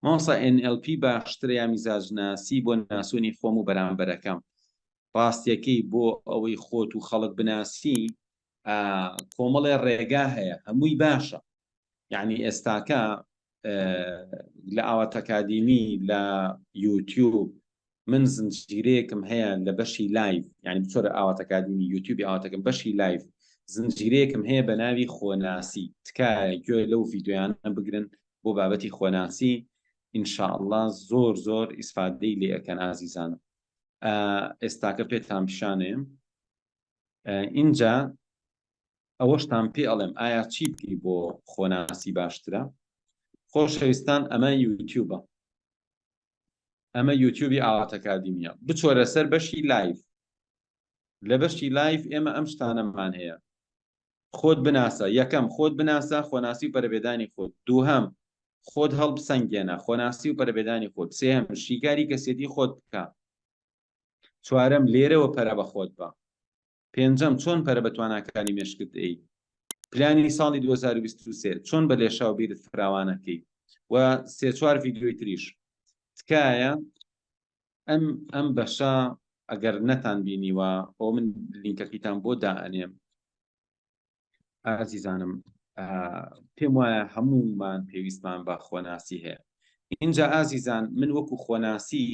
مامۆستا NLP باشترە یا میزاجناسی بۆ ناسوونی خۆم و بەرامبەرەکەم؟ ڕاستیەکەی بۆ ئەوەی خۆت و خەڵک بناسی کۆمەڵێ ڕێگا هەیە، هەمووی باشە. یعنی ئێستاکە لە ئاوات ئەکادیمی لە یوتیوب من زنجیرەیەکم هەیە لە بەشی لایڤ، یعنی بچۆرە ئاوات ئەکادیمی یوتیوبی ئاواتەکەم بەشی لایڤ زنجیرەیەکم هەیە بە ناوی خۆناسی. تکایە گوێ لەو ڤیدیۆیانە بگرن بۆ بابەتی خۆناسی، ئینشاءڵڵا زۆر زۆر ئیسفادەی لێ ئەکەن ئازیزانم. ئێستاکە پێتان پیشانێ ئینجا ئەوەشتان پێ ئەڵێم ئایا چی بکەی بۆ خۆناسی باشترە؟ خۆشەویستان ئەمە یوتیوبە، ئەمە یوتیوبی ئاوات ئەکادیمیە. بچۆرە سەر بەشی لایڤ. لە بەشی لایڤ ئێمە ئەم شتانەمان هەیە. خۆت بناسە. یەکەم خۆت بناسە، خۆناسی و پەرەبێدانی خۆت. دووهەم خۆت هەڵبسەنگێنە، خۆناسی و پەرەبێدانی خۆت. سێهەم شیکاری کەسێتی خۆت بکە. چوارەم لێرەوە پەرە بە خۆت بە. پێنجەم چۆن پەرە بە تواناکانی مێشکت ئەی. پلانی ساڵی 2023 چۆن بە لێشاو بیرت فراوانەکەی. و سێ چوار ڤیدیۆی تریش. تکایە ئەم بەشە ئەگەر نەتان بینیوە ئەو من لینکەکەیتان بۆ دائەنێم. ئازیزانم پێم وایە هەموومان پێویستمان بە خۆناسی هەیە. اینجا ئازیزان من وەکو خۆناسی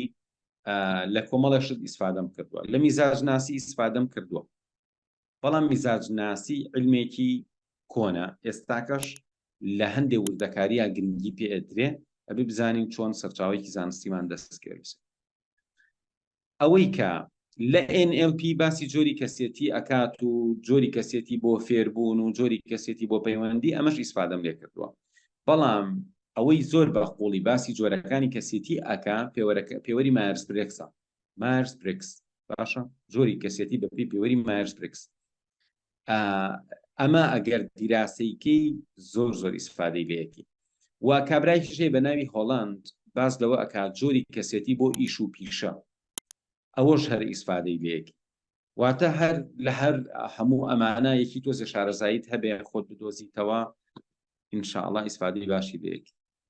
لە کۆمەڵەشت ئیسفادەم کردووە، لە میزاجناسی ئیسفادەم کردووە، بەڵام میزاجناسی علمێکی کۆنە. ئێستاکەش لە هەندێک وردەکاریە گرنگی پێ ئەدرێ، ئەبێ بزانین چۆن سەرچاوەیەکی زانستیمان دەستکەوێت. ئەوەی کە لە NLP باسی جۆری کەسێتی ئەکات و جۆری کەسێتی بۆ فێربوون و جۆری کەسێتی بۆ پەیوەندی، ئەمەش ئیسفادەم لێ کردووە. بەڵام ئەوەی زۆر بەقوڵی باسی جۆرەکانی کەسێتی ئەکا پێوەری مایرز برێکسە. مایرز برێکس باشە، جۆری کەسێتی بە پێوەری مایرز برێکس. ئەمە ئەگەر دیراسەیەکەی زۆر زۆر ئیسفادەی لەیەکی. و کابرایکیشەی بە ناوی هۆڵاند باس لەوە ئەکات جۆری کەسێتی بۆ ئیش و پیشە. ئەوەش هەر ئیسفادەی لەیەکی. واتە هەر لە هەر هەموو ئەمانە یەکی تۆزە شارەزاییت هەبێ خۆت بدۆزیتەوە، ئینشاءڵڵا ئیسفادەی باشی لەیەکی.